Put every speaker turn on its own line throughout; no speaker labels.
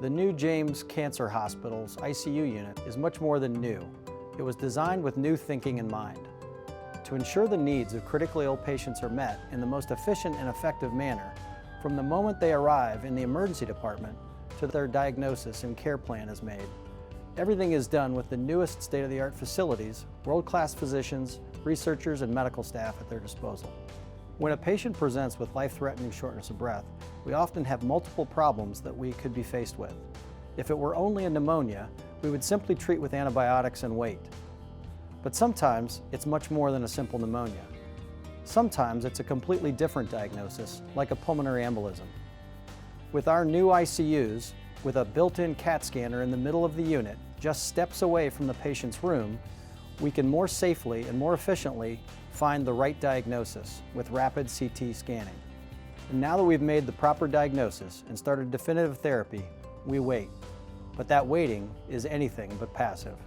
The new James Cancer Hospital's ICU unit is much more than new. It was designed with new thinking in mind. To ensure the needs of critically ill patients are met in the most efficient and effective manner, from the moment they arrive in the emergency department to their diagnosis and care plan is made. Everything is done with the newest state-of-the-art facilities, world-class physicians, researchers, and medical staff at their disposal. When a patient presents with life-threatening shortness of breath, we often have multiple problems that we could be faced with. If it were only a pneumonia, we would simply treat with antibiotics and wait. But sometimes it's much more than a simple pneumonia. Sometimes it's a completely different diagnosis, like a pulmonary embolism. With our new ICUs, with a built-in CAT scanner in the middle of the unit, just steps away from the patient's room, we can more safely and more efficiently find the right diagnosis with rapid CT scanning. And now that we've made the proper diagnosis and started definitive therapy, we wait. But that waiting is anything but passive.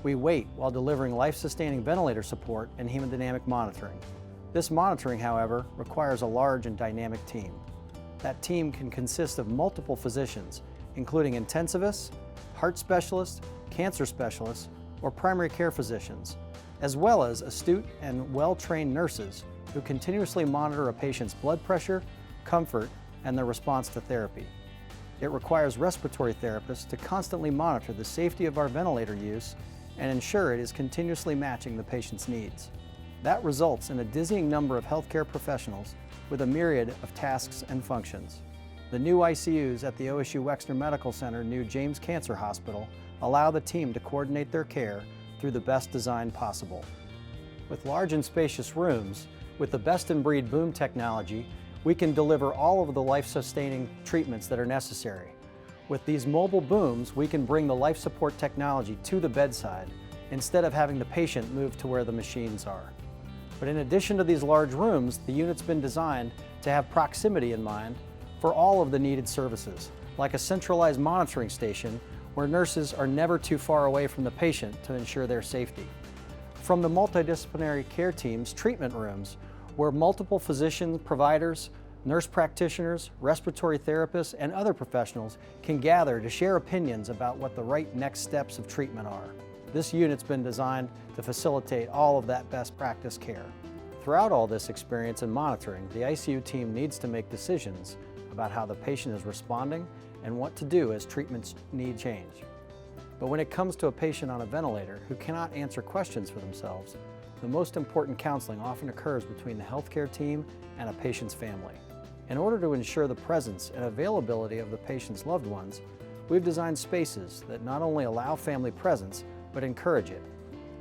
We wait while delivering life-sustaining ventilator support and hemodynamic monitoring. This monitoring, however, requires a large and dynamic team. That team can consist of multiple physicians, including intensivists, heart specialists, cancer specialists, or primary care physicians, as well as astute and well-trained nurses who continuously monitor a patient's blood pressure, comfort, and their response to therapy. It requires respiratory therapists to constantly monitor the safety of our ventilator use and ensure it is continuously matching the patient's needs. That results in a dizzying number of healthcare professionals with a myriad of tasks and functions. The new ICUs at the OSU Wexner Medical Center new James Cancer Hospital allow the team to coordinate their care through the best design possible. With large and spacious rooms, with the best-in-breed boom technology, we can deliver all of the life-sustaining treatments that are necessary. With these mobile booms, we can bring the life support technology to the bedside instead of having the patient move to where the machines are. But in addition to these large rooms, the unit's been designed to have proximity in mind for all of the needed services, like a centralized monitoring station where nurses are never too far away from the patient to ensure their safety. From the multidisciplinary care team's treatment rooms, where multiple physicians, providers, nurse practitioners, respiratory therapists, and other professionals can gather to share opinions about what the right next steps of treatment are. This unit's been designed to facilitate all of that best practice care. Throughout all this experience and monitoring, the ICU team needs to make decisions about how the patient is responding and what to do as treatments need change. But when it comes to a patient on a ventilator who cannot answer questions for themselves, the most important counseling often occurs between the healthcare team and a patient's family. In order to ensure the presence and availability of the patient's loved ones, we've designed spaces that not only allow family presence, but encourage it.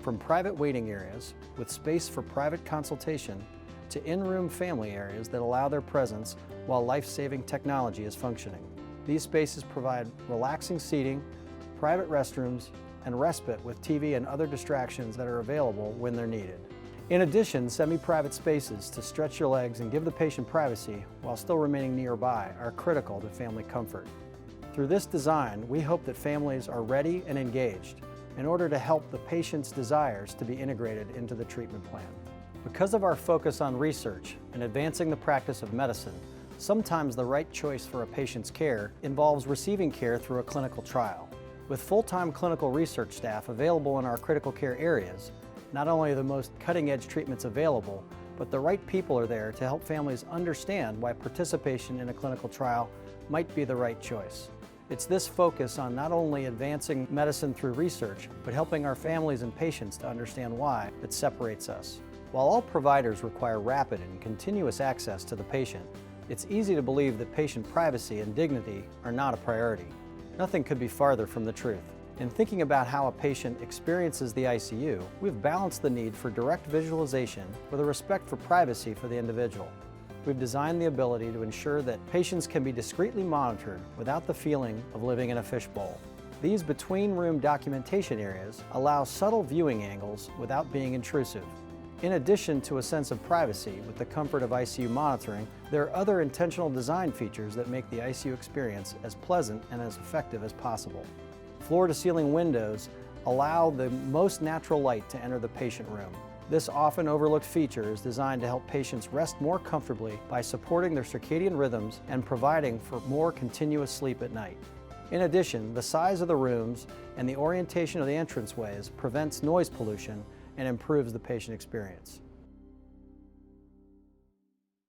From private waiting areas with space for private consultation to in-room family areas that allow their presence while life-saving technology is functioning. These spaces provide relaxing seating, private restrooms, and respite with TV and other distractions that are available when they're needed. In addition, semi-private spaces to stretch your legs and give the patient privacy while still remaining nearby are critical to family comfort. Through this design, we hope that families are ready and engaged in order to help the patient's desires to be integrated into the treatment plan. Because of our focus on research and advancing the practice of medicine, sometimes the right choice for a patient's care involves receiving care through a clinical trial. With full-time clinical research staff available in our critical care areas, not only are the most cutting-edge treatments available, but the right people are there to help families understand why participation in a clinical trial might be the right choice. It's this focus on not only advancing medicine through research, but helping our families and patients to understand why that separates us. While all providers require rapid and continuous access to the patient, it's easy to believe that patient privacy and dignity are not a priority. Nothing could be farther from the truth. In thinking about how a patient experiences the ICU, we've balanced the need for direct visualization with a respect for privacy for the individual. We've designed the ability to ensure that patients can be discreetly monitored without the feeling of living in a fishbowl. These between-room documentation areas allow subtle viewing angles without being intrusive. In addition to a sense of privacy with the comfort of ICU monitoring, there are other intentional design features that make the ICU experience as pleasant and as effective as possible. Floor-to-ceiling windows allow the most natural light to enter the patient room. This often overlooked feature is designed to help patients rest more comfortably by supporting their circadian rhythms and providing for more continuous sleep at night. In addition, the size of the rooms and the orientation of the entranceways prevents noise pollution and improves the patient experience.